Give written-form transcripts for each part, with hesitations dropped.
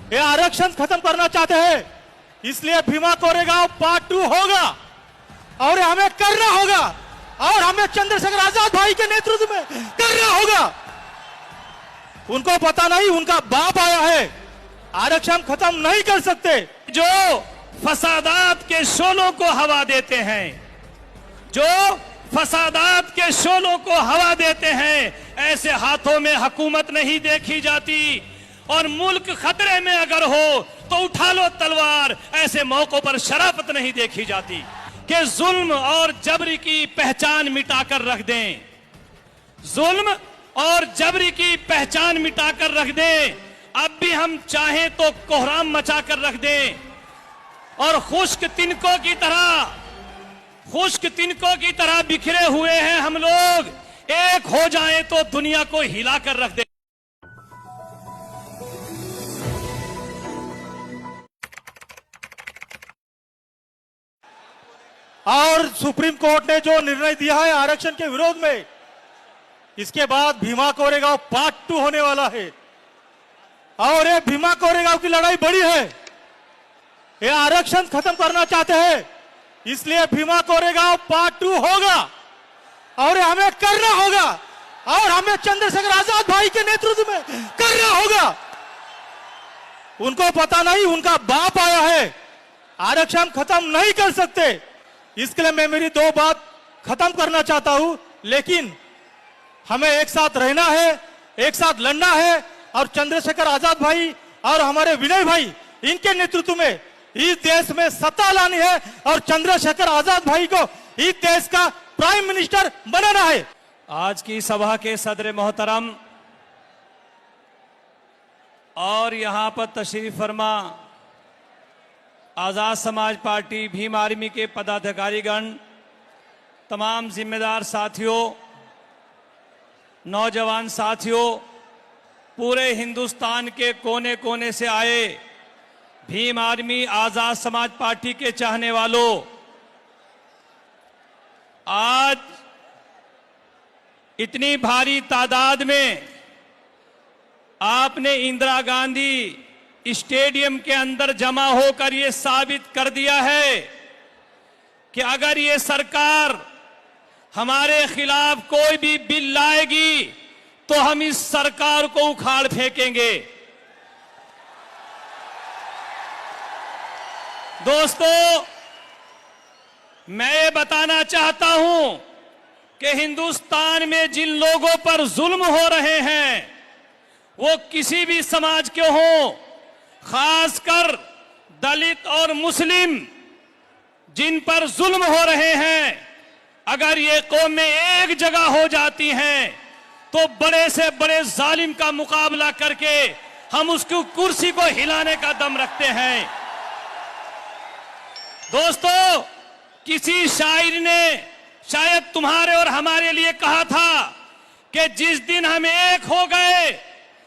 ये आरक्षण खत्म करना चाहते हैं, इसलिए भीमा कोरेगांव पार्ट 2 होगा और हमें करना होगा और हमें चंद्रशेखर आजाद भाई के नेतृत्व में करना होगा। उनको पता नहीं, उनका बाप आया है, आरक्षण खत्म नहीं कर सकते। जो फसादात के शोलों को हवा देते हैं, जो फसादात के शोलों को हवा देते हैं, ऐसे हाथों में हुकूमत नहीं देखी जाती। और मुल्क खतरे में अगर हो तो उठा लो तलवार, ऐसे मौकों पर शराफत नहीं देखी जाती कि जुल्म और जबरी की पहचान मिटाकर रख दें, जुल्म और जबरी की पहचान मिटाकर रख दें। अब भी हम चाहें तो कोहराम मचाकर रख दें और खुश्क तिनकों की तरह बिखरे हुए हैं हम लोग, एक हो जाएं तो दुनिया को हिलाकर रख दें। और सुप्रीम कोर्ट ने जो निर्णय दिया है आरक्षण के विरोध में, इसके बाद भीमा कोरेगांव पार्ट 2 होने वाला है और ये भीमा कोरेगांव की लड़ाई बड़ी है। ये आरक्षण खत्म करना चाहते हैं, इसलिए भीमा कोरेगांव पार्ट 2 होगा और हमें करना होगा और हमें चंद्रशेखर आजाद भाई के नेतृत्व में करना होगा। उनको पता नहीं, उनका बाप आया है, आरक्षण खत्म नहीं कर सकते। इसके लिए मैं मेरी 2 बात खत्म करना चाहता हूं, लेकिन हमें एक साथ रहना है, एक साथ लड़ना है और चंद्रशेखर आजाद भाई और हमारे विनय भाई, इनके नेतृत्व में इस देश में सत्ता लानी है और चंद्रशेखर आजाद भाई को इस देश का प्राइम मिनिस्टर बनाना है। आज की सभा के सदर मोहतरम और यहां पर तशरीफ फरमा आजाद समाज पार्टी भीम आर्मी के पदाधिकारीगण, तमाम जिम्मेदार साथियों, नौजवान साथियों, पूरे हिंदुस्तान के कोने कोने से आए भीम आर्मी आजाद समाज पार्टी के चाहने वालों, आज इतनी भारी तादाद में आपने इंदिरा गांधी स्टेडियम के अंदर जमा होकर ये साबित कर दिया है कि अगर ये सरकार हमारे खिलाफ कोई भी बिल लाएगी तो हम इस सरकार को उखाड़ फेंकेंगे। दोस्तों, मैं ये बताना चाहता हूं कि हिंदुस्तान में जिन लोगों पर जुल्म हो रहे हैं वो किसी भी समाज के हों, खासकर दलित और मुस्लिम जिन पर जुल्म हो रहे हैं, अगर ये कौमें एक जगह हो जाती हैं तो बड़े से बड़े जालिम का मुकाबला करके हम उसकी कुर्सी को हिलाने का दम रखते हैं। दोस्तों, किसी शायर ने शायद तुम्हारे और हमारे लिए कहा था कि जिस दिन हम एक हो गए,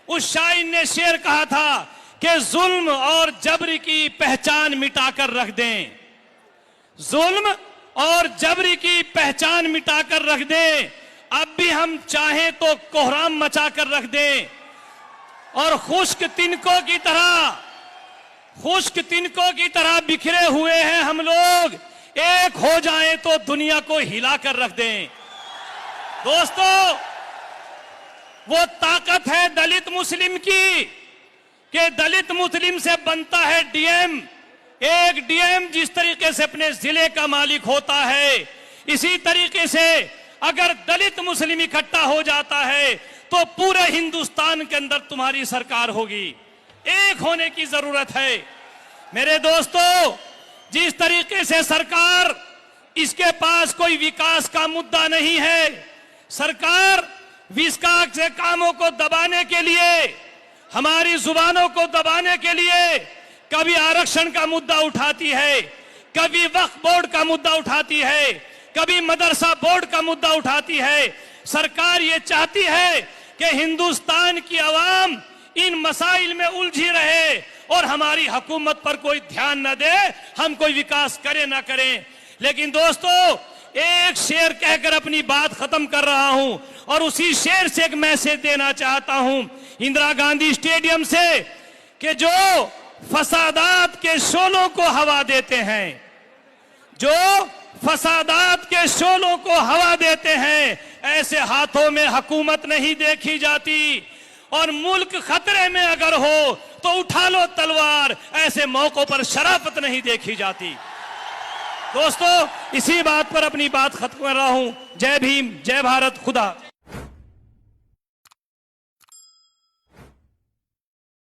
उस शायर ने शेर कहा था कि जुल्म और जबरी की पहचान मिटाकर रख दें, जुल्म और जबरी की पहचान मिटाकर रख दें। अब भी हम चाहें तो कोहराम मचाकर रख दें और खुश्क तिनकों की तरह बिखरे हुए हैं हम लोग, एक हो जाएं तो दुनिया को हिलाकर रख दें। दोस्तों, वो ताकत है दलित मुस्लिम की कि दलित मुस्लिम से बनता है डीएम। एक डीएम जिस तरीके से अपने जिले का मालिक होता है, इसी तरीके से अगर दलित मुस्लिम इकट्ठा हो जाता है तो पूरे हिंदुस्तान के अंदर तुम्हारी सरकार होगी। एक होने की जरूरत है मेरे दोस्तों। जिस तरीके से सरकार, इसके पास कोई विकास का मुद्दा नहीं है, सरकार विकास के कामों को दबाने के लिए, हमारी जुबानों को दबाने के लिए कभी आरक्षण का मुद्दा उठाती है, कभी वक्फ बोर्ड का मुद्दा उठाती है, कभी मदरसा बोर्ड का मुद्दा उठाती है। सरकार ये चाहती है कि हिंदुस्तान की आवाम इन मसाइल में उलझी रहे और हमारी हुकूमत पर कोई ध्यान न दे, हम कोई विकास करें ना करें। लेकिन दोस्तों, एक शेर कहकर अपनी बात खत्म कर रहा हूं और उसी शेर से एक मैसेज देना चाहता हूं। इंदिरा गांधी स्टेडियम से कि जो फसादात के शोलों को हवा देते हैं, जो फसादात के शोलों को हवा देते हैं, ऐसे हाथों में हुकूमत नहीं देखी जाती। और मुल्क खतरे में अगर हो तो उठा लो तलवार, ऐसे मौकों पर शराफत नहीं देखी जाती। दोस्तों, इसी बात पर अपनी बात खत्म कर रहा हूं। जय भीम, जय भारत, खुदा।